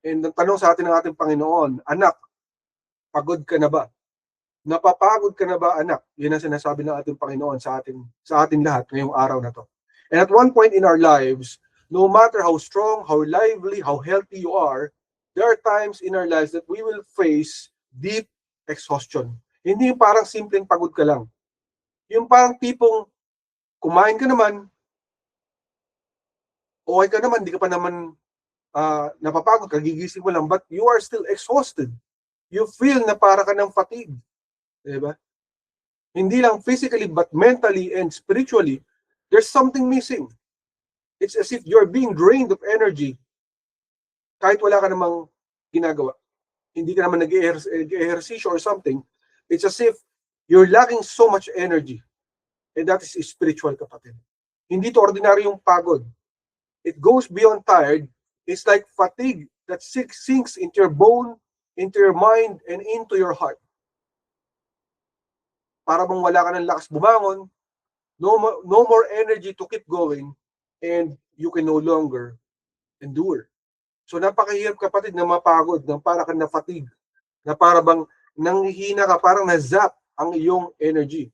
And ang tanong sa atin ng ating Panginoon, anak, pagod ka na ba? Napapagod ka na ba, anak? Yun ang sinasabi ng ating Panginoon sa ating lahat ngayong araw na to. And at one point in our lives, no matter how strong, how lively, how healthy you are, there are times in our lives that we will face deep exhaustion. Hindi yung parang simpleng pagod ka lang. Yung parang tipong kumain ka naman, okay ka naman, di ka pa naman napapagod, kagigising mo lang, but you are still exhausted. You feel na para ka ng fatigue. Diba? Hindi lang physically, but mentally and spiritually, there's something missing. It's as if you're being drained of energy kahit wala ka namang ginagawa. Hindi ka naman nag-ehersisyo or something. It's as if you're lacking so much energy. And that is spiritual, kapatid. Hindi to ordinary yung pagod. It goes beyond tired. It's like fatigue that sinks into your bone, into your mind, and into your heart. Para bang wala ka ng lakas bumangon, no more energy to keep going, and you can no longer endure. So napakahirap, kapatid, na mapagod, na para ka na fatigue, na para bang nanghihina ka, parang na-zap ang iyong energy.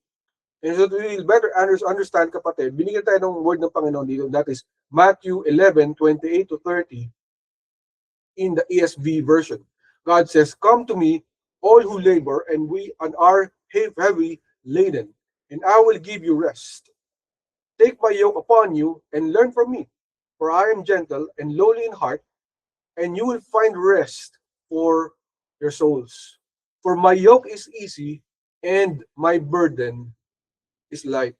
And so to really better understand, kapatid, binigyan tayo ng word ng Panginoon dito, that is Matthew 11:28-30 in the ESV version. God says, "Come to me, all who labor and are heavy laden, and I will give you rest. Take my yoke upon you and learn from me, for I am gentle and lowly in heart, and you will find rest for your souls. For my yoke is easy and my burden is light."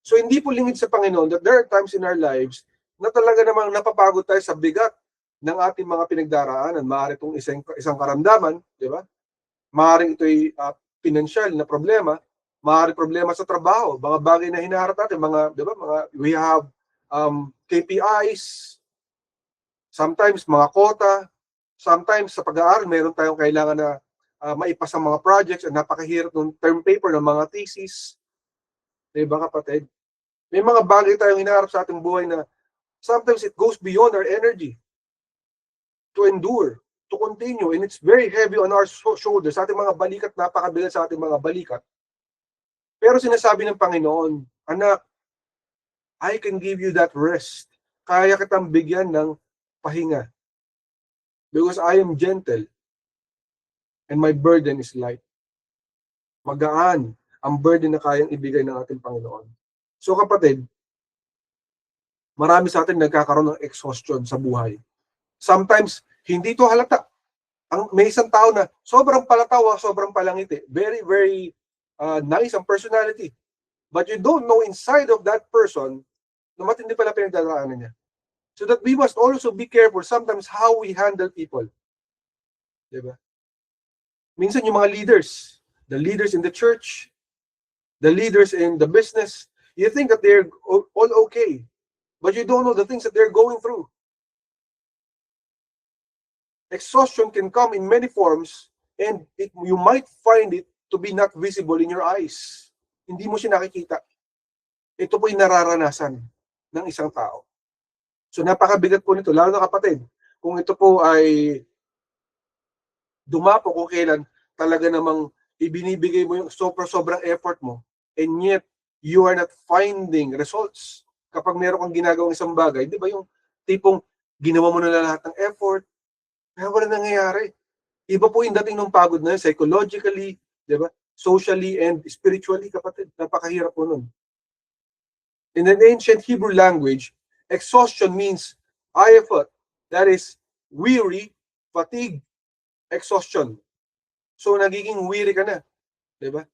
So hindi po lingid sa Panginoon that there are times in our lives na talaga namang napapagod tayo sa bigat ng ating mga pinagdaraanan. Maaari itong isang karamdaman, di ba? Maaaring ito'y pinansyal na problema, maaari problema sa trabaho, mga bagay na hinaharap natin, mga, di ba, we have KPIs, sometimes mga quota, sometimes sa pag-aaral, meron tayong kailangan na maipasa mga projects, at napakahirap ng term paper ng mga thesis. Di ba, kapatid? May mga bagay tayong hinaharap sa ating buhay na sometimes it goes beyond our energy to endure, to continue, and it's very heavy on our shoulders. Sa ating mga balikat, napakabigat sa ating mga balikat. Pero sinasabi ng Panginoon, anak, I can give you that rest. Kaya kitang bigyan ng pahinga. Because I am gentle and my burden is light. Magaan ang burden na kayang ibigay ng ating Panginoon. So kapatid, marami sa atin nagkakaroon ng exhaustion sa buhay. Sometimes, hindi to halata. May isang tao na sobrang palatawa, sobrang palangiti. Very, very nice ang personality. But you don't know inside of that person na matindi pala pinagdaraanan niya. So that we must also be careful sometimes how we handle people. Diba? Minsan yung mga leaders, the leaders in the church, the leaders in the business, you think that they're all okay. But you don't know the things that they're going through. Exhaustion can come in many forms, and you might find it to be not visible in your eyes. Hindi mo siya nakikita. Ito po yung nararanasan ng isang tao. So napakabigat po nito, lalo na kapatid, kung ito po ay dumapo kung kailan talaga namang ibinibigay mo yung sobrang effort mo, and yet you are not finding results. Kapag meron kang ginagawang isang bagay, di ba yung tipong ginawa mo na lahat ng effort, pero wala nangyayari. Iba po yung dating ng pagod na yun, psychologically, di ba? Socially and spiritually, kapatid. Napakahirap po nun. In an ancient Hebrew language, exhaustion means ayafut, that is weary, fatigue, exhaustion. So nagiging weary ka na, di ba?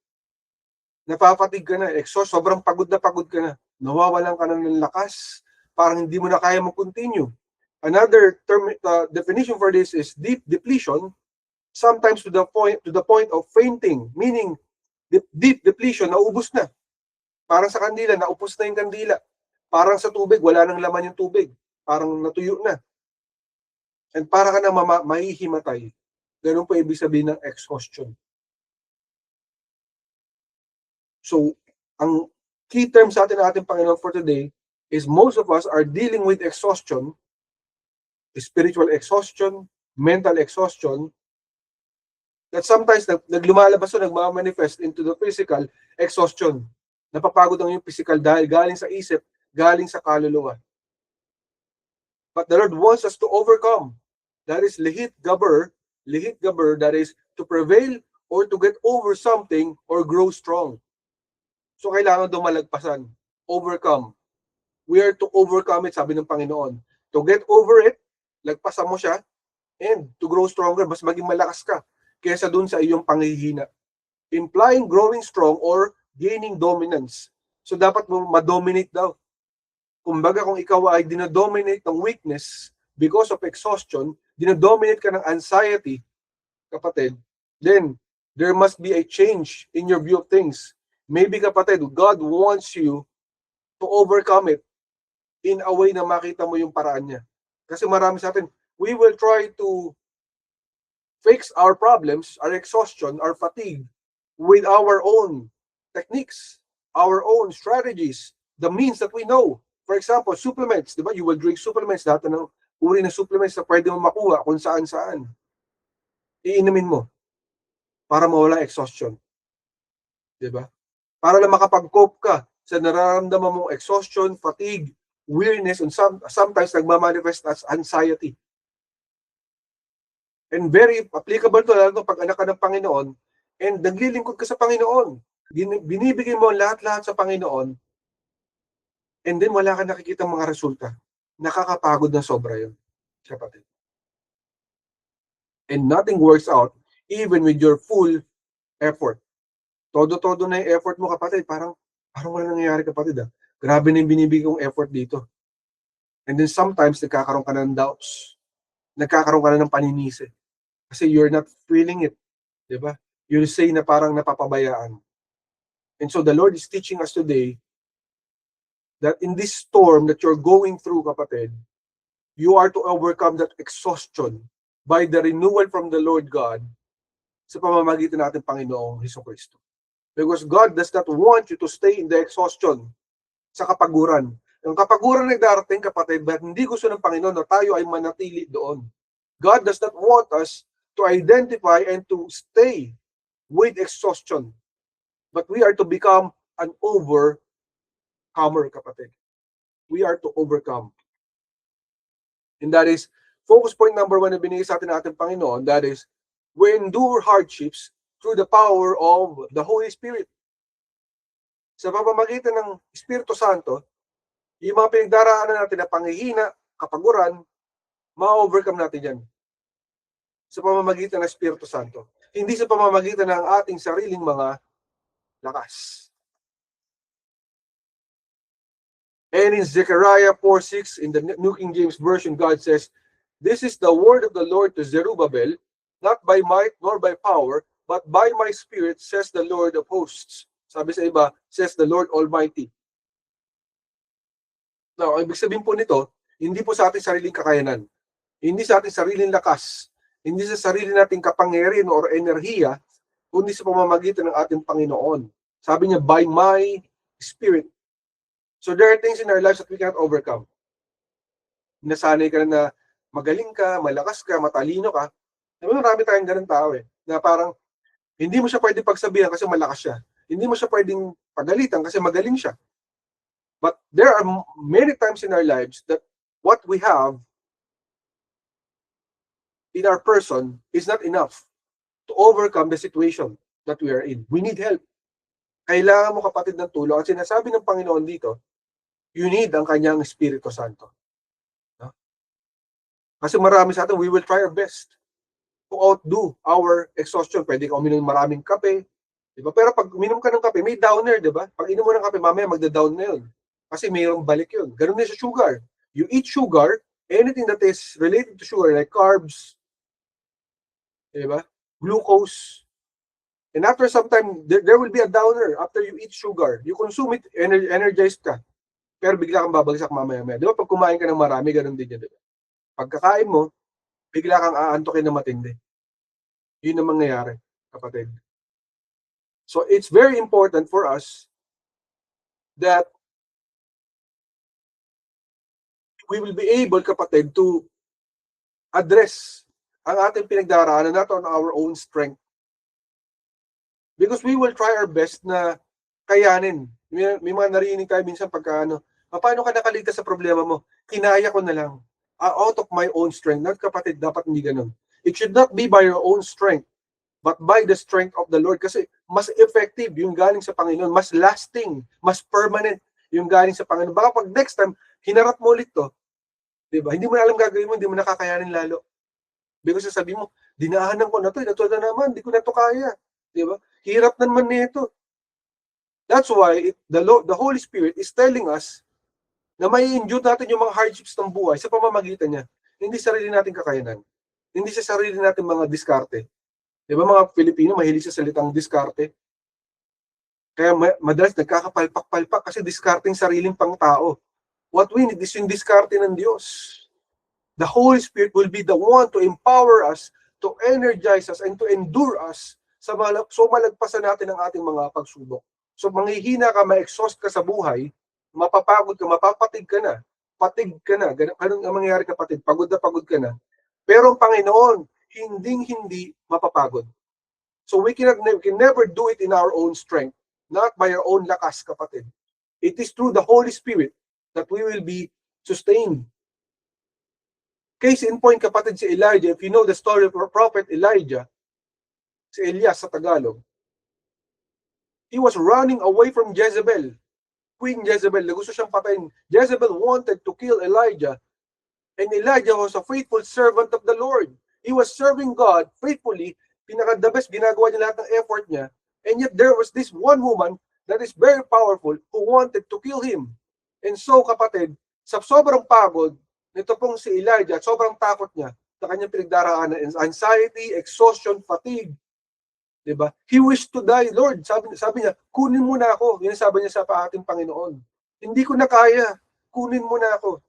Napapatig ka na, exhaust, sobrang pagod ka na. Nawawalan ka na ng lakas, parang hindi mo na kaya mag-continue. Another definition for this is deep depletion, sometimes to the point of fainting, meaning deep depletion, naubos na. Parang sa kandila, naupos na yung kandila. Parang sa tubig, wala nang laman yung tubig. Parang natuyo na. And para ka na mahihimatay. Ganun po ibig sabihin ng exhaustion. So, ang key term sa atin ng ating Panginoon for today is most of us are dealing with exhaustion, spiritual exhaustion, mental exhaustion that sometimes naglumalabas o nagmamanifest into the physical exhaustion. Napapagod ang yung physical dahil galing sa isip, galing sa kaluluwa. But the Lord wants us to overcome. That is lihit gaber, that is to prevail or to get over something or grow strong. So kailangan dumalagpasan, overcome. We are to overcome it, sabi ng Panginoon. To get over it, lagpasan mo siya, and to grow stronger, mas maging malakas ka kaysa dun sa iyong panghihina. Implying growing strong or gaining dominance. So dapat mo ma-dominate daw. Kumbaga kung ikaw ay dinodominate ng weakness because of exhaustion, dinodominate ka ng anxiety, kapatid, then there must be a change in your view of things. Maybe, kapatid, God wants you to overcome it in a way na makita mo yung paraan niya. Kasi marami sa atin, we will try to fix our problems, our exhaustion, our fatigue with our own techniques, our own strategies, the means that we know. For example, supplements, di ba? You will drink supplements, lahat ng uri ng supplements na pwede mo makuha kung saan-saan. Iinumin mo para mawala exhaustion. Di ba? Para na makapag-cope ka sa nararamdaman mong exhaustion, fatigue, weariness, and sometimes nagmamanifest as anxiety. And very applicable to lalo pag anak ka ng Panginoon and naglilingkod ka sa Panginoon. Binibigay mo lahat-lahat sa Panginoon and then wala ka nakikita mga resulta. Nakakapagod na sobra yun, kapatid. And nothing works out even with your full effort. Todo-todo na yung effort mo, kapatid. Parang wala nangyayari, kapatid. Grabe na yung binibigay kong effort dito. And then sometimes nagkakaroon ka na ng doubts. Nagkakaroon ka na ng paninisi. Kasi you're not feeling it. Diba? You'll say na parang napapabayaan. And so the Lord is teaching us today that in this storm that you're going through, kapatid, you are to overcome that exhaustion by the renewal from the Lord God sa pamamagitan natin Panginoong Hesukristo. Because God does not want you to stay in the exhaustion sa kapaguran. Yung kapaguran ay darating, kapatid, but hindi gusto ng Panginoon na tayo ay manatili doon. God does not want us to identify and to stay with exhaustion. But we are to become an overcomer, kapatid. We are to overcome. And that is, focus point number 1 na binigay sa atin ng ating Panginoon, that is, we endure hardships through the power of the Holy Spirit. Sa pamamagitan ng Espiritu Santo, yung mga pinagdaraanan natin na panghihina, kapaguran, ma-overcome natin yan. Sa pamamagitan ng Espiritu Santo. Hindi sa pamamagitan ng ating sariling mga lakas. And in Zechariah 4:6, in the New King James Version, God says, "This is the word of the Lord to Zerubbabel, not by might nor by power, but by my Spirit, says the Lord of hosts." Sabi sa iba, says the Lord Almighty. Now, ibig sabihin po nito, hindi po sa ating sariling kakayanan, hindi sa ating sariling lakas, hindi sa sarili nating kapangyarihan or enerhiya, kundi sa pamamagitan ng ating Panginoon. Sabi niya, by my Spirit. So there are things in our lives that we cannot overcome. Nasanay ka na magaling ka, malakas ka, matalino ka. Marami tayong ganun tao na parang hindi mo siya pwedeng pagsabihan kasi malakas siya. Hindi mo siya pwedeng pagalitan kasi magaling siya. But there are many times in our lives that what we have in our person is not enough to overcome the situation that we are in. We need help. Kailangan mo, kapatid, ng tulong. At sinasabi ng Panginoon dito, you need ang kanyang Espiritu Santo. No? Kasi marami sa atin, we will try our best to outdo our exhaustion. Pwede ka uminom maraming kape. Diba? Pero pag uminom ka ng kape, may downer, diba? Pag inom mo ng kape, mamaya magda-down na yun. Kasi mayroong balik yun. Ganun din sa sugar. You eat sugar, anything that is related to sugar, like carbs, diba? Glucose. And after some time, there will be a downer after you eat sugar. You consume it, energized ka. Pero bigla kang babagsak mamaya-maya. Di ba pag kumain ka ng marami, ganun din yan. Di ba? Pagkakain mo, bigla kang aantokin na matindi. Yun ang mangyayari, kapatid. So it's very important for us that we will be able, kapatid, to address ang ating pinagdaraanan, not on our own strength. Because we will try our best na kayanin. May mga narinig tayo minsan pagka paano ka nakaligtas sa problema mo? Kinaya ko na lang. Out of my own strength. Not kapatid, dapat hindi ganun. It should not be by your own strength, but by the strength of the Lord. Kasi mas effective yung galing sa Panginoon. Mas lasting, mas permanent yung galing sa Panginoon. Baka pag next time, hinarap mo ulit to, diba? Hindi mo na alam gagawin mo, hindi mo nakakayanin lalo. Because sasabihin mo, dinaanan ko na to, ito na naman, hindi ko na to kaya. Diba? Hirap naman nito. That's why the Holy Spirit is telling us na may endure natin yung mga hardships ng buhay sa pamamagitan niya. Hindi sarili nating kakayanan. Hindi sa sarili natin mga diskarte. Diba mga Pilipino, mahilig sa salitang diskarte. Kaya madalas nagkakapalpak-palpak kasi diskarting sariling pang-tao. What we need is yung diskarte ng Diyos. The Holy Spirit will be the one to empower us, to energize us, and to endure us so malagpasan natin ang ating mga pagsubok. So manghihina ka, ma-exhaust ka sa buhay, mapapagod ka, mapapatig ka na, patig ka na, ganun ang mangyayari kapatid, pagod ka na. Pero ang Panginoon, hindi mapapagod. So we can never do it in our own strength, not by our own lakas, kapatid. It is through the Holy Spirit that we will be sustained. Case in point, kapatid, si Elijah, if you know the story of Prophet Elijah, si Elias sa Tagalog, he was running away from Jezebel, Queen Jezebel, na gusto siyang patayin. Jezebel wanted to kill Elijah, and Elijah was a faithful servant of the Lord. He was serving God faithfully, the best, ginagawa niya lahat ng effort niya, and yet there was this one woman that is very powerful who wanted to kill him. And so, kapatid, sa sobrang pagod, nito pong si Elijah, at sobrang takot niya sa kanyang pinagdaraanan, anxiety, exhaustion, fatigue, diba? He wished to die. Lord, sabi niya, kunin mo na ako. Yan sabi niya sa ating Panginoon. Hindi ko na kaya. Kunin mo na ako.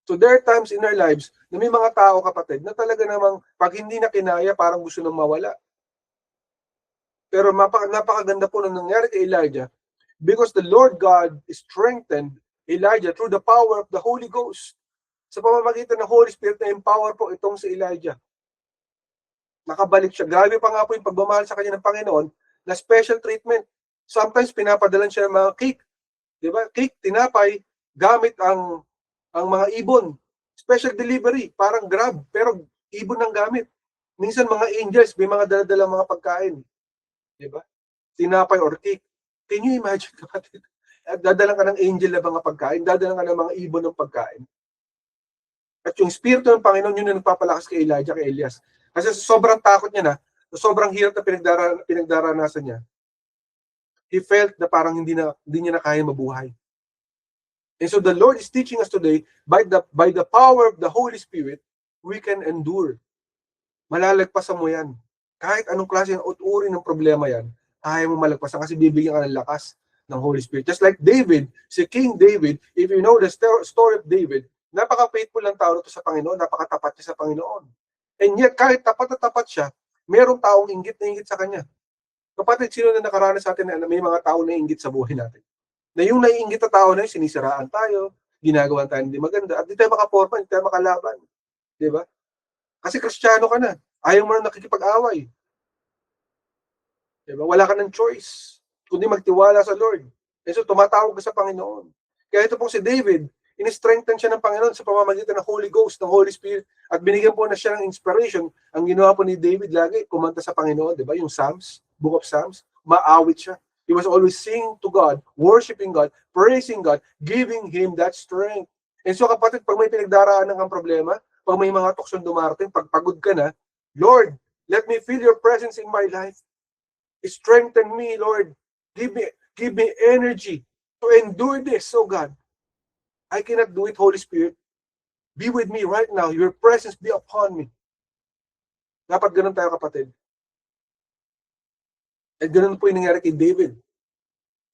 So there are times in our lives na may mga tao, kapatid, na talaga namang pag hindi na kinaya, parang gusto nang mawala. Pero napakaganda po nang nangyari kay Elijah because the Lord God strengthened Elijah through the power of the Holy Ghost. Sa pamamagitan ng Holy Spirit na empower po itong si Elijah. Nakabalik siya. Grabe pa nga po yung pagmamahal sa kanya ng Panginoon na special treatment. Sometimes pinapadalan siya ng mga cake. Diba? Cake, tinapay, gamit ang mga ibon. Special delivery, parang Grab, pero ibon ang gamit. Minsan mga angels, may mga dala-dala mga pagkain. Diba? Tinapay or cake. Can you imagine, kapatid? Dadalang ka ng angel na mga pagkain, dadalang ka ng mga ibon ng pagkain. At yung Espiritu ng Panginoon, yun na nagpapalakas kay Elijah, kay Elias. Kasi sobrang takot niya na, sobrang hirap na pinagdaranasan niya, he felt na parang hindi niya na kaya mabuhay. And so the Lord is teaching us today, by the power of the Holy Spirit, we can endure. Malalagpasan mo yan. Kahit anong klase ng uri ng problema yan, kaya mo malagpasan kasi bibigyan ka ng lakas ng Holy Spirit. Just like David, si King David, if you know the story of David, napaka-faithful lang tao ito sa Panginoon, napakatapat niya sa Panginoon. And yet, kahit tapat na tapat siya, merong taong inggit na inggit sa kanya. Kapatid, sino na nakaranas sa atin na may mga tao na inggit sa buhay natin? Na yung naiinggit na tao na yun, sinisiraan tayo, ginagawa tayo hindi maganda, at di tayo makaporma, hindi tayo makalaban. Diba? Kasi Kristiyano ka na, ayaw mo na nakikipag-away. Diba? Wala ka ng choice, kundi magtiwala sa Lord. And so, tumatawag ka sa Panginoon. Kaya ito pong si David, in-strengthen siya ng Panginoon sa pamamagitan ng Holy Ghost, ng Holy Spirit, at binigyan po na siya ng inspiration. Ang ginawa po ni David lagi, kumanta sa Panginoon, di ba? Yung Psalms, Book of Psalms, maawit siya. He was always singing to God, worshiping God, praising God, giving Him that strength. And so kapatid, pag may pinagdaraanan kang problema, pag may mga tuksong dumarating, pag pagod ka na, Lord, let me feel your presence in my life. Strengthen me, Lord. Give me energy to endure this, oh God. I cannot do it, Holy Spirit. Be with me right now. Your presence be upon me. Dapat ganun tayo, kapatid. At ganun po yung nangyari kay David.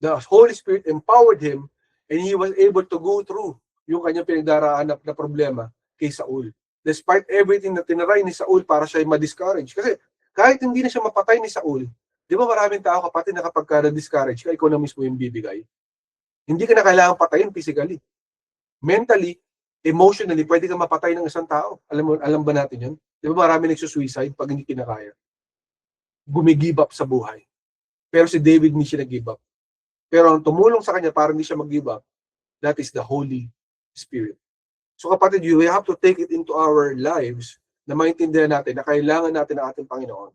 The Holy Spirit empowered him and he was able to go through yung kanyang pinagdaraanan na problema kay Saul. Despite everything na tinaray ni Saul para siya ay ma-discourage. Kasi kahit hindi na siya mapatay ni Saul, di ba maraming tao, kapatid, na kapag ka-discourage ka, ikaw na mismo yung bibigay. Hindi ka na kailangan patayin physically. Mentally, Emotionally, pwede kang mapatay ng isang tao. Alam ba natin yun? Di ba marami nagsusuicide pag hindi kinakaya? Gumigive up sa buhay. Pero si David hindi siya nag-give up. Pero ang tumulong sa kanya para hindi siya mag-give up, that is the Holy Spirit. So kapatid, we have to take it into our lives na maintindihan natin na kailangan natin ng ating Panginoon.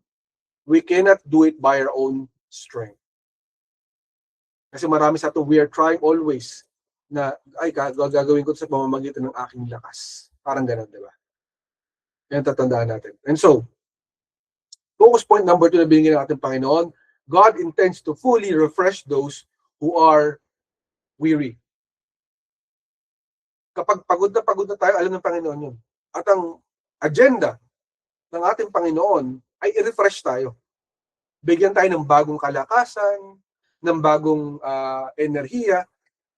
We cannot do it by our own strength. Kasi marami sa atin, we are trying always na, ay, gagawin ko sa pamamagitan ng aking lakas. Parang ganun, di ba? Yan tatandaan natin. And so, focus point number 2 na binigyan ng ating Panginoon, God intends to fully refresh those who are weary. Kapag pagod na tayo, alam ng Panginoon yun. At ang agenda ng ating Panginoon ay i-refresh tayo. Bigyan tayo ng bagong kalakasan, ng bagong enerhiya,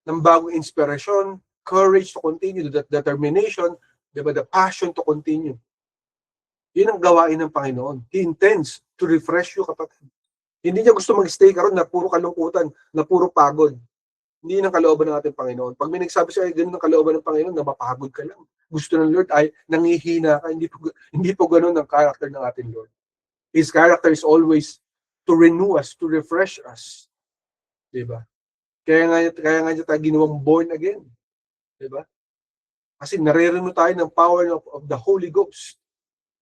ng bagong inspirasyon, courage to continue, the determination, diba, the passion to continue. Yun ang gawain ng Panginoon. He intends to refresh you, kapatid. Hindi niya gusto mag-stay ka ron na puro kalungkutan, na puro pagod. Hindi yun ang kalooban ng ating Panginoon. Pag may nagsabi sa'yo, ganun ang kalooban ng Panginoon, na mapagod ka lang. Gusto ng Lord ay nangihina ka. Hindi po ganun ang character ng ating Lord. His character is always to renew us, to refresh us. Diba? Kaya nga niya tayo ginawang born again. Diba? Kasi nare-renew tayo ng power of the Holy Ghost.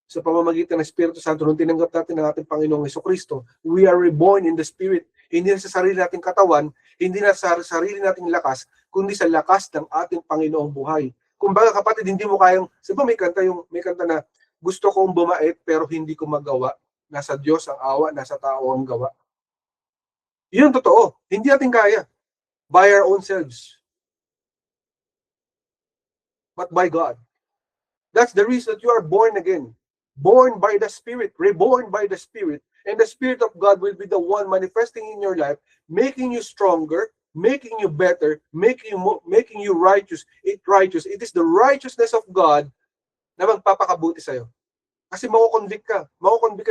Sa pamamagitan ng Espiritu Santo, nung tinanggap natin ng ating Panginoong Jesucristo, we are reborn in the Spirit. Hindi na sa sarili nating katawan, hindi na sa sarili nating lakas, kundi sa lakas ng ating Panginoong buhay. Kumbaga kapatid, hindi mo kayang, sabi may kanta na, gusto kong bumait pero hindi ko magawa. Nasa Diyos ang awa, nasa tao ang gawa. Yun totoo. Hindi natin kaya. By our own selves. But by God. That's the reason that you are born again. Born by the Spirit, reborn by the Spirit, and the Spirit of God will be the one manifesting in your life, making you stronger, making you better, making you righteous. It is the righteousness of God na magpapakabuti sa'yo. Kasi makukonvict ka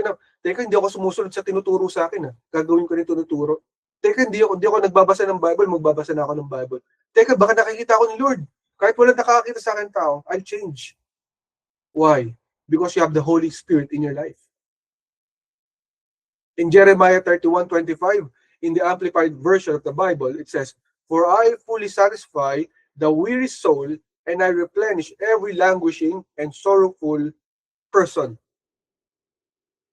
na, teka, hindi ako sumusunod sa tinuturo sa akin. Gagawin ko na tinuturo. Teka, hindi ako nagbabasa ng Bible, magbabasa na ako ng Bible. Teka, baka nakikita ako ni Lord. Kahit wala nakakita sa akin tao, I'll change. Why? Because you have the Holy Spirit in your life. In Jeremiah 31:25, in the Amplified Version of the Bible, it says, "For I fully satisfy the weary soul, and I replenish every languishing and sorrowful person."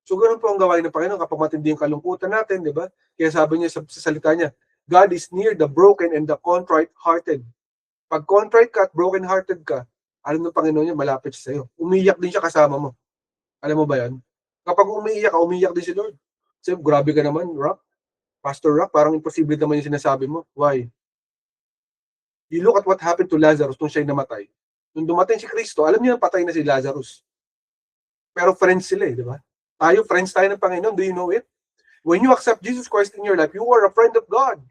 So, ganun po ang gawain ng Panginoon kapag matindi yung kalungkutan natin, di ba? Kaya sabi niya sa salita niya, God is near the broken and the contrite-hearted. Pag contrite ka at broken-hearted ka, alam ng Panginoon niya, malapit siya sa'yo. Umiiyak din siya kasama mo. Alam mo ba yan? Kapag umiiyak ka, umiiyak din si Lord. So, grabe ka naman, Rock. Pastor Rock, parang imposible naman yung sinasabi mo. Why? You look at what happened to Lazarus nung siya'y namatay. Nung dumating si Kristo, alam niyo na patay na si Lazarus. Pero friends sila di ba? Friends tayo ng Panginoon. Do you know it? When you accept Jesus Christ in your life, you are a friend of God.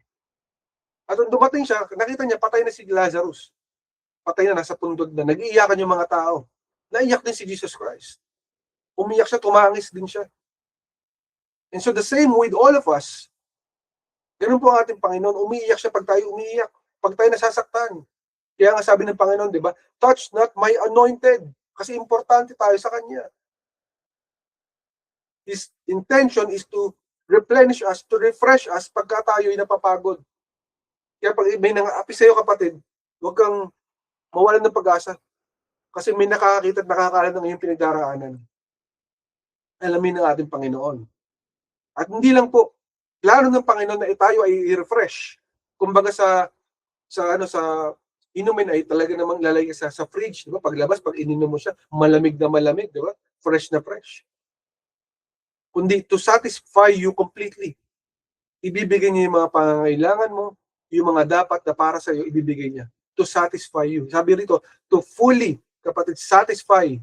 At nung dumating siya, nakita niya, patay na si Lazarus. Patay na, nasa pundod na. Nag-iiyakan yung mga tao. Naiyak din si Jesus Christ. Umiyak siya, tumangis din siya. And so the same with all of us. Ganun po ang ating Panginoon. Umiiyak siya pag tayo umiiyak. Pag tayo nasasaktan. Kaya nga sabi ng Panginoon, di ba? Touch not my anointed. Kasi importante tayo sa Kanya. His intention is to replenish us, to refresh us pagka tayo'y napapagod. Kaya pag may nang-aapi sa'yo, kapatid, huwag kang mawalan ng pag-asa. Kasi may nakakakita at nakakaalam ng iyong pinagdaraanan. Alamin ng ating Panginoon. At hindi lang po, plano ng Panginoon na tayo ay i-refresh. Kumbaga sa inumin ay talaga namang lalagay sa fridge, di ba? Paglabas, pag ininom mo siya, malamig na malamig, di ba? Fresh na fresh. Kundi to satisfy you completely. Ibibigay niya yung mga pangangailangan mo, yung mga dapat na para sa iyo, ibibigay niya. To satisfy you. Sabi rito, to fully, kapatid, satisfy,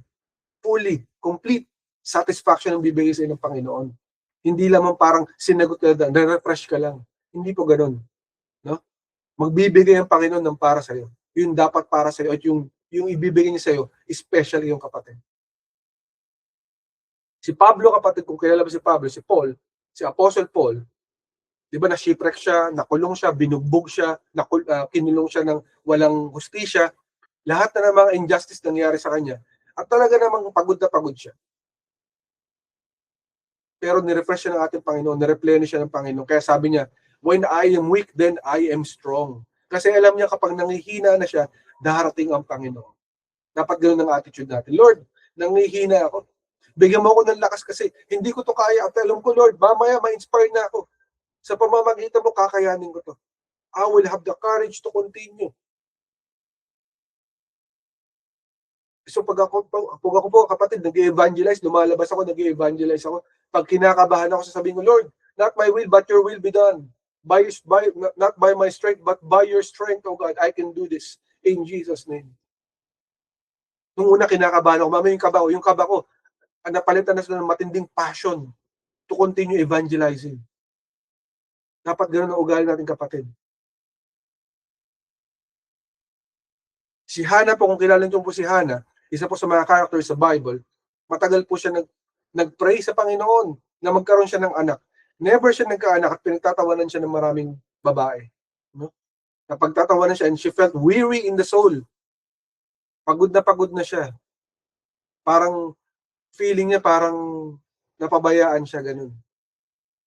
fully, complete satisfaction ang bibigay sa iyo ng Panginoon. Hindi lamang parang sinagot ka lang, na-refresh ka lang. Hindi po ganun. No? Magbibigay ang Panginoon ng para sa iyo. Yung dapat para sa iyo at yung ibibigay niya sa iyo, especially yung kapatid. Si Pablo, kapatid, kung kilala mo si Pablo, si Paul, si Apostle Paul, di ba na-shipwreck siya, nakulong siya, binugbog siya, kinulong siya ng walang hustisya. Lahat na ng mga injustice nangyari sa kanya, at talaga namang pagod na pagod siya. Pero nirefresh siya ng ating Panginoon, nireplenish siya ng Panginoon. Kaya sabi niya, when I am weak, then I am strong. Kasi alam niya kapag nangihina na siya, darating ang Panginoon. Dapat ganoon ang attitude natin. Lord, nangihina ako. Bigyan mo ako ng lakas kasi hindi ko to kaya. At alam ko, Lord, mamaya ma-inspire na ako. Sa pamamagitan mo, kakayanin ko to. I will have the courage to continue. So pag ako po, kapatid, nag-evangelize, lumalabas ako, nag-evangelize ako. Pag kinakabahan ako, sasabihin ko, Lord, not my will, but your will be done. Not by my strength, but by your strength, oh God, I can do this. In Jesus' name. Nung una, kinakabahan ako. Mamaya yung kaba ko, napalitan na sila ng matinding passion to continue evangelizing. Dapat ganoon ang ugali natin, kapatid. Si Hannah po, kung kilala niyo po si Hannah, isa po sa mga character sa Bible, matagal po siya nag-pray sa Panginoon na magkaroon siya ng anak. Never siya nagkaanak at pinagtatawanan siya ng maraming babae. No? Napagtatawanan siya and she felt weary in the soul. Pagod na siya. Parang feeling niya parang napabayaan siya, ganun.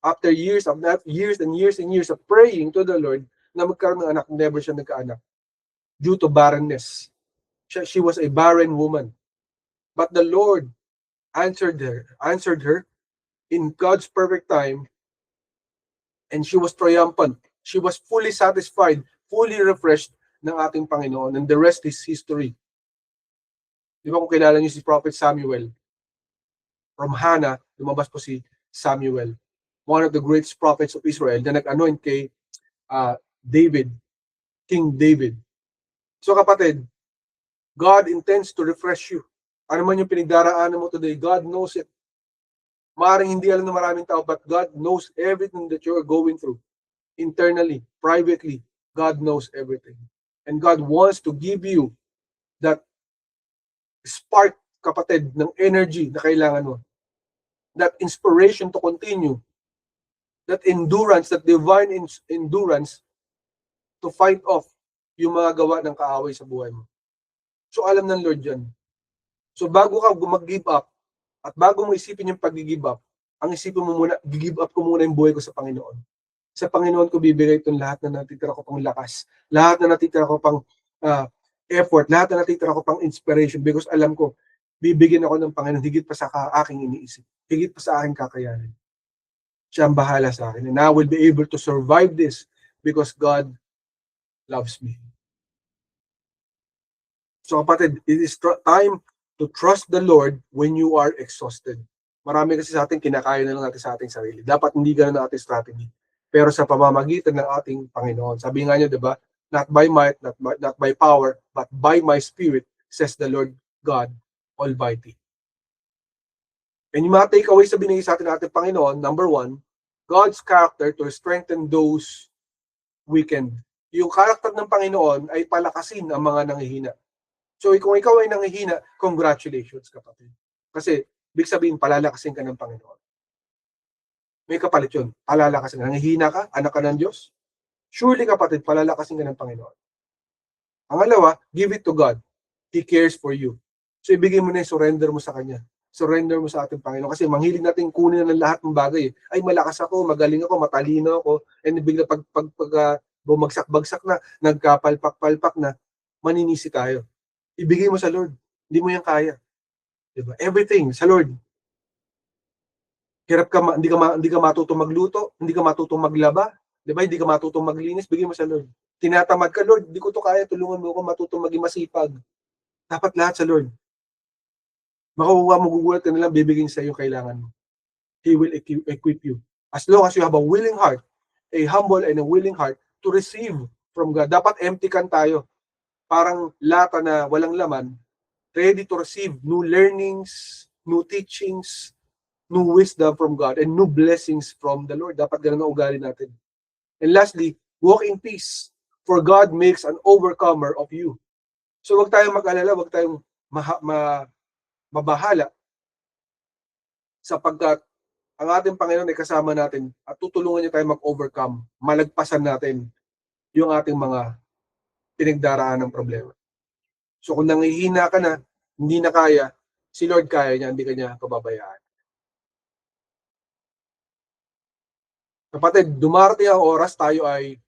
After years and years of praying to the Lord na magkaroon ng anak, never siya nagkaanak due to barrenness. She was a barren woman. But the Lord answered her in God's perfect time, and she was triumphant. She was fully satisfied, fully refreshed ng ating Panginoon, and the rest is history. Di ba kung kilala niyo si Prophet Samuel? From Hannah, lumabas po si Samuel, one of the greatest prophets of Israel na nag-anoint kay David, King David. So kapatid, God intends to refresh you. Ano man yung pinagdaraanan mo today, God knows it. Maaaring hindi alam ng maraming tao, but God knows everything that you're going through. Internally, privately, God knows everything. And God wants to give you that spark, kapatid, ng energy na kailangan mo. That inspiration to continue. That endurance, that divine endurance to fight off yung mga gawa ng kaaway sa buhay mo. So alam ng Lord yan. So bago ka mag-give up, at bago mo isipin yung pag-give up, ang isipin mo muna, give up ko muna yung buhay ko sa Panginoon. Sa Panginoon ko bibigay itong lahat na natitira ko pang lakas, lahat na natitira ko pang effort, lahat na natitira ko pang inspiration, because alam ko, bibigyan ako ng Panginoon higit pa sa aking iniisip, higit pa sa aking kakayanin. Siya ang bahala sa akin. And I will be able to survive this because God loves me. So kapatid, it is time to trust the Lord when you are exhausted. Marami kasi sa atin, kinakaya na lang natin sa ating sarili. Dapat hindi ganun ang ating strategy. Pero sa pamamagitan ng ating Panginoon. Sabi nga niya, diba? Not by might, not by power, but by my spirit, says the Lord God Almighty. And yung mga takeaway sa binigay sa atin ng ating Panginoon, number one, God's character to strengthen those weakened. Yung character ng Panginoon ay palakasin ang mga nanghihina. So kung ikaw ay nanghihina, congratulations, kapatid. Kasi, big sabihin, palalakasin ka ng Panginoon. May kapalit yun. Palalakasin ka. Nanghihina ka, anak ka ng Diyos. Surely, kapatid, palalakasin ka ng Panginoon. Ang alawa, give it to God. He cares for you. So ibigay mo na yung surrender mo sa Kanya. Surrender mo sa ating Panginoon. Kasi manghilig natin kunin ng lahat ng bagay. Ay, malakas ako, magaling ako, matalino ako. And bigla pag bumagsak-bagsak na, nagkapalpak-palpak na, maninisi tayo. Ibigay mo sa Lord. Hindi mo yan kaya. Diba? Everything sa Lord. Hirap ka, hindi ka matutong magluto, hindi ka matutong maglaba, diba? Hindi ka matutong maglinis, bigay mo sa Lord. Tinatamad ka, Lord, hindi ko to kaya, tulungan mo ako matutong maging masipag. Dapat lahat sa Lord. Makukuha mo, gugulat ka nilang, bibigyan sa iyo kailangan mo. He will equip you. As long as you have a willing heart, a humble and a willing heart to receive from God. Dapat empty kan tayo. Parang lata na walang laman, ready to receive new learnings, new teachings, new wisdom from God, and new blessings from the Lord. Dapat ganun ang ugali natin. And lastly, walk in peace, for God makes an overcomer of you. So wag tayong mag-alala, wag tayong mabahala, sapagkat ang ating Panginoon ay kasama natin at tutulungan niya tayo mag-overcome, malagpasan natin yung ating mga pinagdaraan ng problema. So kung nangihina ka na, hindi na kaya, si Lord kaya niya, hindi ka niya pababayaan. Kapatid, dumarating ang oras tayo ay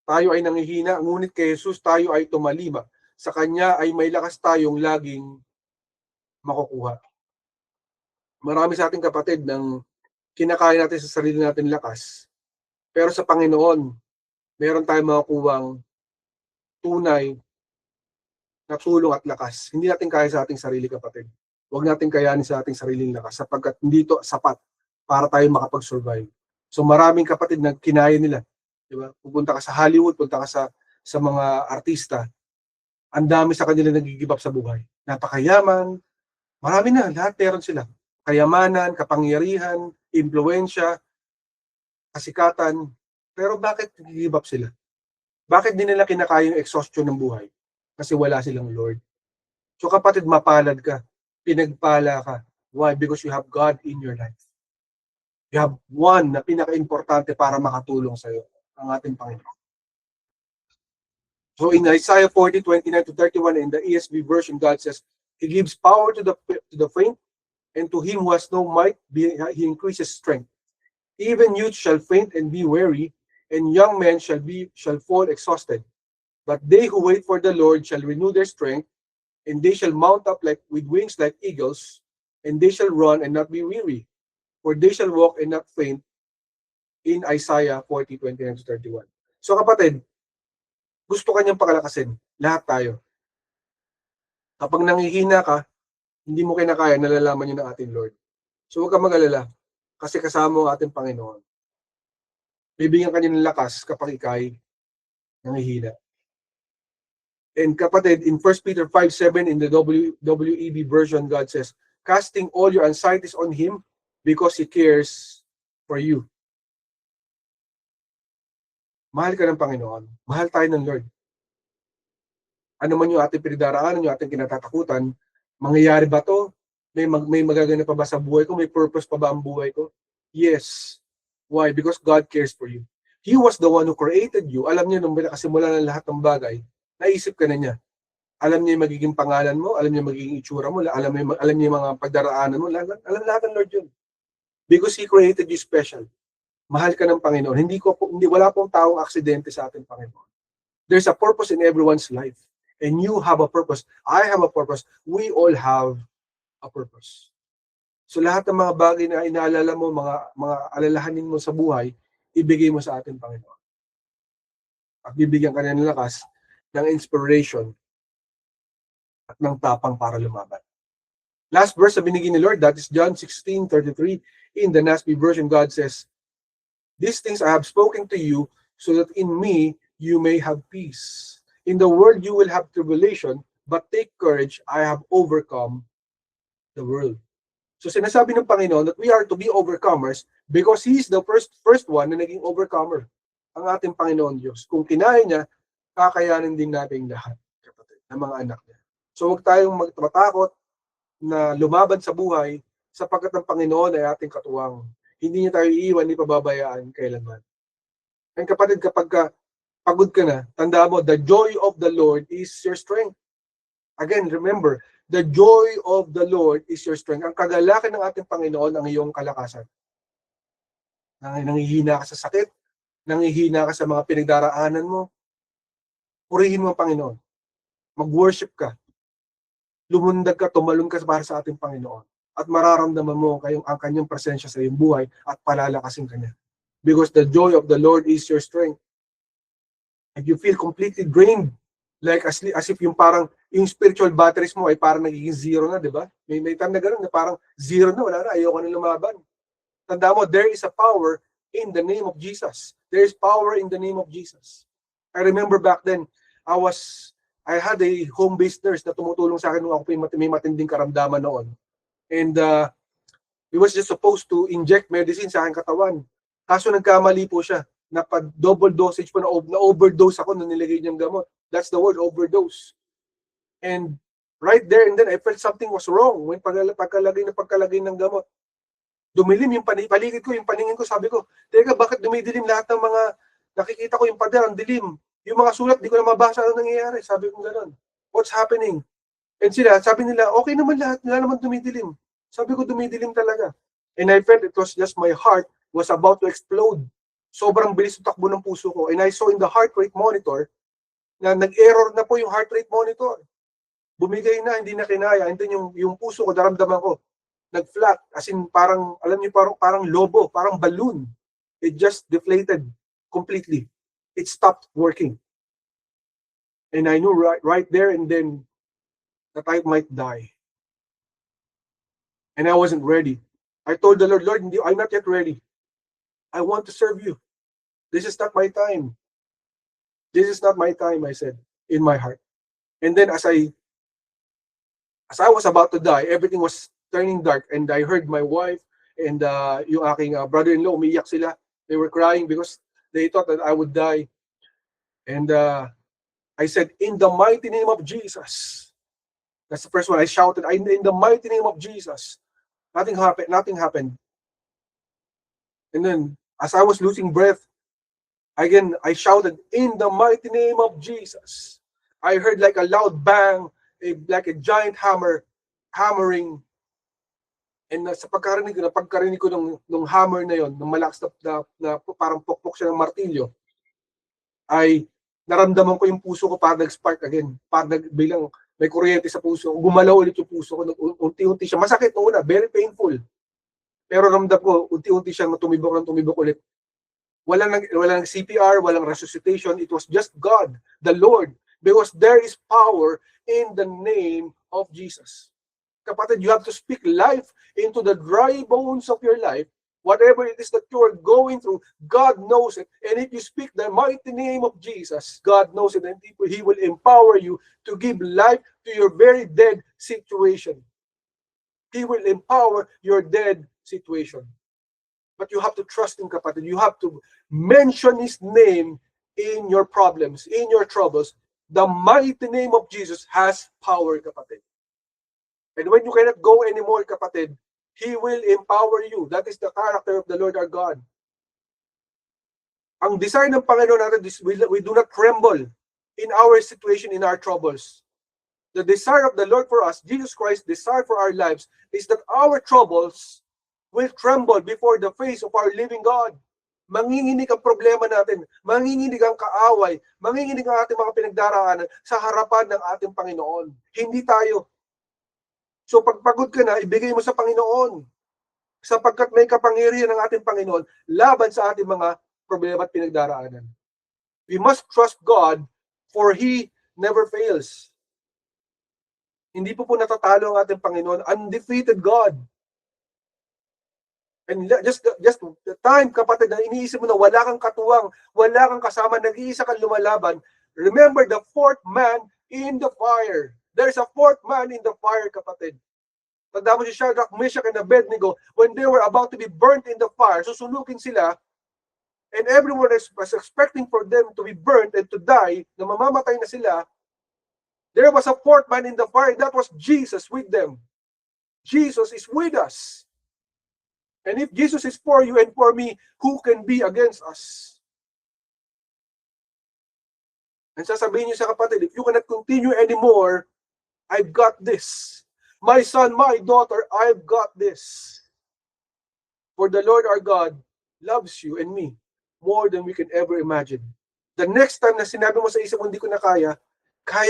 nangihina, ngunit kay Jesus tayo ay tumalima. Sa Kanya ay may lakas tayong laging makukuha. Marami sa ating kapatid ng kinakaya natin sa sarili natin lakas, pero sa Panginoon, meron tayong makukuhang tunay na tulong at lakas. Hindi natin kaya sa ating sarili, kapatid. Huwag natin kayanin sa ating sariling lakas sapagkat hindi ito sapat para tayo makapag-survive. So maraming kapatid na kinaya nila. Diba? Pupunta ka sa Hollywood, punta ka sa mga artista, ang dami sa kanila nag-give up sa buhay. Napakayaman, marami na, lahat meron sila. Kayamanan, kapangyarihan, impluensya, kasikatan. Pero bakit nag-give up sila? Bakit di nila kinakaya yung exhaustion ng buhay? Kasi wala silang Lord. So kapatid, mapalad ka. Pinagpala ka. Why? Because you have God in your life. You have one na pinaka-importante para makatulong sa'yo, ang ating Panginoon. So in Isaiah 40:29-31 in the ESV version, God says, He gives power to the faint, and to him who has no might, He increases strength. Even youth shall faint and be weary, and young men shall fall exhausted. But they who wait for the Lord shall renew their strength, and they shall mount up with wings like eagles, and they shall run and not be weary, for they shall walk and not faint, in Isaiah 40:29-31. So kapatid, gusto kanyang pakalakasin, lahat tayo. Kapag nangihina ka, hindi mo kinakaya, nalalaman niyo ng ating Lord. So huwag kang mag-alala, kasi kasama ang ating Panginoon. Bibigyan ka niya ng lakas kapag ikay nangihina. And kapatid, in 1 Peter 5:7 in the WEB version, God says, casting all your anxieties on Him because He cares for you. Mahal ka ng Panginoon. Mahal tayo ng Lord. Ano man yung ating pinagdaraanan, yung ating kinatatakutan, mangyayari ba to? May magaganap pa ba sa buhay ko? May purpose pa ba ang buhay ko? Yes. Why? Because God cares for you. He was the one who created you. Alam niya nung pinakasimula ng lahat ng bagay, naisip ka na niya. Alam niya yung magiging pangalan mo, alam niya yung magiging itsura mo, alam niya yung mga pagdaraanan mo, alam lahat ng Lord yun. Because He created you special. Mahal ka ng Panginoon. Wala pong taong aksidente sa ating Panginoon. There's a purpose in everyone's life. And you have a purpose. I have a purpose. We all have a purpose. So lahat ng mga bagay na inaalala mo, mga alalahanin mo sa buhay, ibigay mo sa ating Panginoon. At bibigyan ka niya ng lakas, ng inspiration, at ng tapang para lumaban. Last verse na binigay ni Lord, that is John 16:33. In the NASB version, God says, these things I have spoken to you, so that in me you may have peace. In the world you will have tribulation, but take courage, I have overcome the world. So sinasabi ng Panginoon that we are to be overcomers because He is the first one na naging overcomer, ang ating Panginoon Diyos. Kung kinaya niya, kakayanin din natin lahat, kapatid, ng mga anak niya. So huwag tayong matakot na lumaban sa buhay sapagkat ang Panginoon ay ating katuwang. Hindi niya tayo iiwan, hindi pababayaan kailanman. And kapatid, kapag pagod ka na, tandaan mo, the joy of the Lord is your strength. Again, remember, the joy of the Lord is your strength. Ang kagalakan ng ating Panginoon ang iyong kalakasan. Nangihina ka sa sakit, nangihina ka sa mga pinagdaraanan mo, purihin mo ang Panginoon. Mag-worship ka. Lumundag ka, tumalon ka para sa ating Panginoon. At mararamdaman mo ang kanyang presensya sa iyong buhay at palalakasin ka niya. Because the joy of the Lord is your strength. And you feel completely drained. Like as if yung parang, yung spiritual batteries mo ay parang nagiging zero na, di ba? May time na gano'n na parang zero na, wala na, ayoko na lumaban. Tanda mo, there is a power in the name of Jesus. There is power in the name of Jesus. I remember back then, I had a home-based nurse na tumutulong sa akin nung ako may matinding karamdaman noon. And he was just supposed to inject medicine sa aking katawan. Kaso nagkamali po siya. Double dosage po, na overdose ako nung nilagay niyang gamot. That's the word, overdose. And right there and then, I felt something was wrong when pagkalagay ng gamot. Dumilim yung paligid ko, yung paningin ko, sabi ko, teka, bakit dumidilim lahat ng mga nakikita ko yung pader, ang dilim. Yung mga sulat, di ko na mabasa ano nangyayari. Sabi ko gano'n. What's happening? And sila, sabi nila, okay naman lahat, wala naman dumidilim. Sabi ko, dumidilim talaga. And I felt it was just my heart was about to explode. Sobrang bilis ng takbo ng puso ko. And I saw in the heart rate monitor na nag-error na po yung heart rate monitor. Bumigay na, hindi na kinaya. And then yung puso ko, daramdaman ko, nag-flat. As in, parang, alam niyo, parang lobo, parang balloon. It just deflated completely. It stopped working. And I knew right there and then that I might die. And I wasn't ready. I told the Lord, I'm not yet ready. I want to serve you. This is not my time. This is not my time, I said, in my heart. And then as I was about to die, everything was turning dark. And I heard my wife and yung aking brother-in-law, umiyak sila. They were crying because they thought that I would die. And I said, in the mighty name of Jesus. That's the first one. I shouted, in the mighty name of Jesus. Nothing happened. And then, as I was losing breath, again, I shouted, in the mighty name of Jesus. I heard like a loud bang, like a giant hammer, hammering. And sa pagkarinig ko ng hammer na yon, ng malakas na parang pokpok siya ng martilyo, ay naramdaman ko yung puso ko parang nag-spark again. Parang bilang may kuryente sa puso ko. Gumalaw ulit yung puso ko. Unti-unti siya. Masakit na una. Very painful. Pero ramdam ko, unti-unti siyang tumibok ulit. Walang CPR, walang resuscitation. It was just God, the Lord. Because there is power in the name of Jesus. Kapatid, you have to speak life into the dry bones of your life. Whatever it is that you are going through, God knows it. And if you speak the mighty name of Jesus, God knows it. And He will empower you to give life to your very dead situation. He will empower your dead situation. But you have to trust Him, kapatid. You have to mention His name in your problems, in your troubles. The mighty name of Jesus has power, kapatid. And when you cannot go anymore, kapatid, He will empower you. That is the character of the Lord our God. Ang desire ng Panginoon natin is we do not tremble in our situation, in our troubles. The desire of the Lord for us, Jesus Christ's desire for our lives, is that our troubles will tremble before the face of our living God. Manginginig ang problema natin, manginginig ang kaaway, manginginig ang ating mga pinagdaraanan sa harapan ng ating Panginoon. Hindi tayo. So pagpagod ka na, ibigay mo sa Panginoon. Sapagkat may kapangyarihan ng ating Panginoon laban sa ating mga problema at pinagdaraanan. We must trust God for He never fails. Hindi po natatalo ang ating Panginoon. Undefeated God. And just the time, kapatid, na iniisip mo na wala kang katuwang, wala kang kasama, nag-iisa kang lumalaban, remember the fourth man in the fire. There's a fourth man in the fire, kapatid. Tanda mo si Shadrach, Meshach, and Abednego, when they were about to be burnt in the fire, susunukin sila, and everyone was expecting for them to be burnt and to die, na mamamatay na sila. There was a fourth man in the fire, and that was Jesus with them. Jesus is with us. And if Jesus is for you and for me, who can be against us? And sasabihin niyo sa kapatid, if you cannot continue anymore, I've got this. My son, my daughter, I've got this. For the Lord our God loves you and me more than we can ever imagine. The next time na sinabi mo sa isip mo, hindi ko na kaya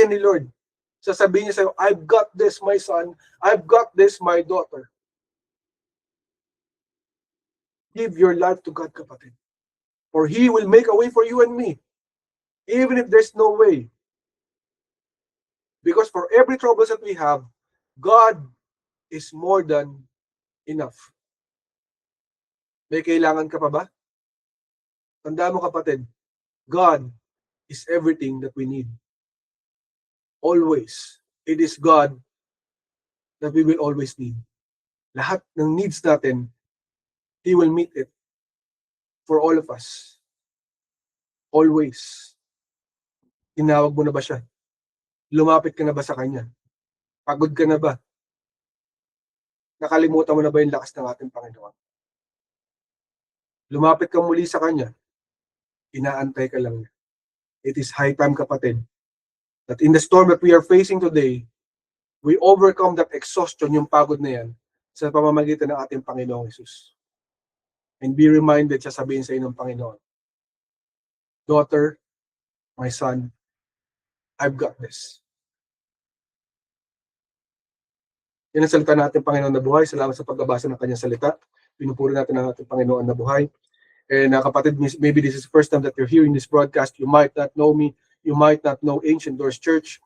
ni Lord. Sasabihin niya sa'yo, I've got this, my son. I've got this, my daughter. Give your life to God, kapatid. For He will make a way for you and me. Even if there's no way. Because for every troubles that we have, God is more than enough. May kailangan ka pa ba? Tandaan mo, kapatid, God is everything that we need. Always. It is God that we will always need. Lahat ng needs natin, He will meet it for all of us. Always. Tinawag mo na ba siya? Lumapit ka na ba sa Kanya? Pagod ka na ba? Nakalimutan mo na ba yung lakas ng ating Panginoon? lumapit ka muli sa Kanya, inaantay ka lang niya. It is high time, kapatid, that in the storm that we are facing today, we overcome that exhaustion, yung pagod na yan, sa pamamagitan ng ating Panginoong Jesus. And be reminded, sasabihin sa inyo ng Panginoon, daughter, my son, I've got this. Yan ang salita natin, Panginoon na buhay. Salamat sa pagbabasa ng Kanyang salita. Pinupuri natin ang ating Panginoon na buhay. And kapatid, maybe this is the first time that you're hearing this broadcast. You might not know me. You might not know Ancient Doors Church.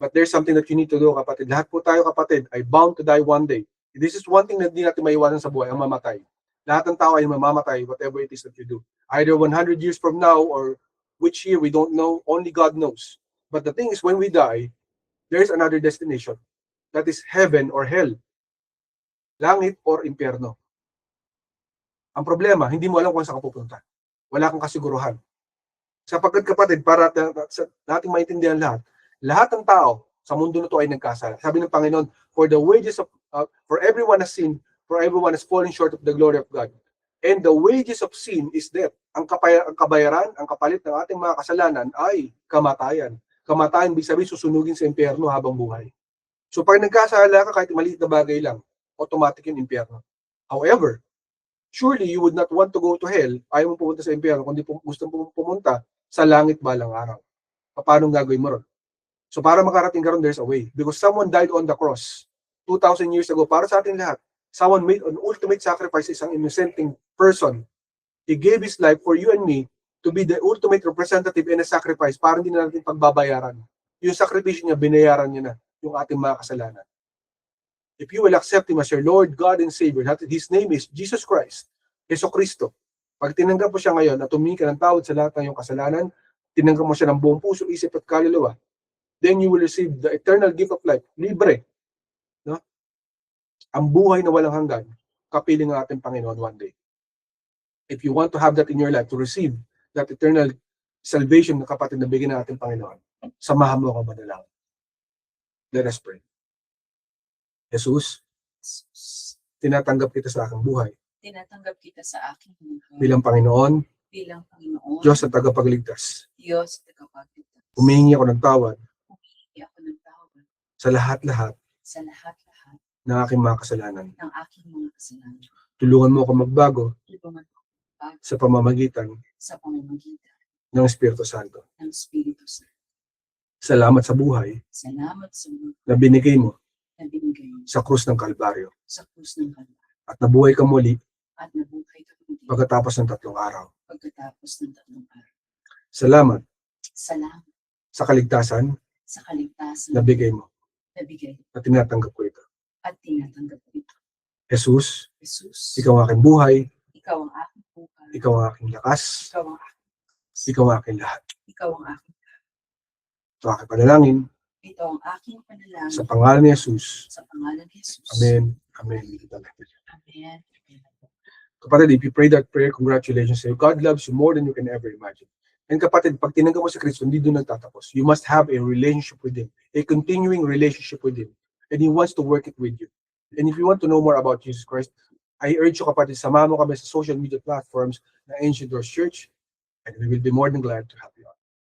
But there's something that you need to do, kapatid. Lahat po tayo, kapatid, ay bound to die one day. This is one thing na hindi natin maiwasan sa buhay, ang mamatay. Lahat ng tao ay mamamatay, whatever it is that you do. Either 100 years from now or which year, we don't know. Only God knows. But the thing is, when we die, there's another destination. That is heaven or hell. Langit or impyerno. Ang problema, hindi mo alam kung saan ka pupunta. Wala kang kasiguruhan. Sapagkat, kapatid, para nating maintindihan lahat ng tao sa mundo na to ay nagkasala. Sabi ng Panginoon, for everyone has sinned, for everyone has fallen short of the glory of God. And the wages of sin is death. Ang kabayaran, ang kapalit ng ating mga kasalanan ay kamatayan. Kamatayan, ibig sabihin, susunugin sa impyerno habang buhay. So pag nagkasala ka, kahit maliit na bagay lang, automatic yung impyerno. However, surely you would not want to go to hell, ayaw mo pumunta sa impyerno, kundi gusto mo pumunta sa langit balang araw. Paano gagawin mo ron? So para makarating ka ron, there's a way. Because someone died on the cross 2,000 years ago para sa ating lahat. Someone made an ultimate sacrifice, isang innocenting person. He gave his life for you and me to be the ultimate representative and a sacrifice para hindi na natin pagbabayaran. Yung sakripisyo niya, binayaran niya na yung ating mga kasalanan. If you will accept Him as your Lord, God, and Savior, His name is Jesus Christ, Yeso Cristo. Pag tinanggap mo siya ngayon at humingi ka ng tawad sa lahat ng iyong kasalanan, tinanggap mo siya ng buong puso, isip at kaluluwa, then you will receive the eternal gift of life, libre. No? Ang buhay na walang hanggan, kapiling ng ating Panginoon one day. If you want to have that in your life, to receive that eternal salvation na kapatid na bigyan ng ating Panginoon, samahan mo ako manalangin. Let us pray. Jesus, tinatanggap kita sa aking buhay. Tinatanggap kita sa aking buhay. Bilang Panginoon, Diyos at tagapagligtas. Diyos at tagapagligtas. Humihingi ako ng tawad. Humihingi ako ng tawad. Sa lahat-lahat. Sa lahat-lahat. Ng aking mga kasalanan. Ng aking mga kasalanan. Tulungan mo ako magbago. Tulungan mo ako magbago. Sa pamamagitan. Sa pamamagitan. Ng Espiritu Santo. Ng Espiritu Santo. Salamat sa buhay. Salamat sa buhay. Na binigay mo. Na binigay mo. Sa krus ng Kalbaryo. Sa krus ng Kalbaryo. At nabuhay ka muli. At nabuhay ka muli. Pagkatapos ng 3 araw. Pagkatapos ng 3 araw. Salamat. Salamat. Sa kaligtasan. Sa kaligtasan. Na bigay mo. Na bigay. At tinatanggap ko ito. At tinatanggap ko ito. Jesus. Jesus. Ikaw ang aking buhay. Ikaw ang aking buhay. Ikaw ang aking lakas. Ikaw ang aking lakas. Ikaw ang aking lahat. Ikaw ang aking lahat. Ito aking panalangin. Ito ang aking panalangin. Sa pangalan ni Jesus. Sa pangalan ni Jesus. Amen. Amen. Amen. Kapatid, if you pray that prayer, congratulations sa'yo. God loves you more than you can ever imagine. And kapatid, pag tinanggap mo si Kristo, hindi doon nagtatapos. You must have a relationship with Him. A continuing relationship with Him. And He wants to work it with you. And if you want to know more about Jesus Christ, I urge you, kapatid, samahan mo kami sa social media platforms ng Ancient Doors Church, and we will be more than glad to help you out.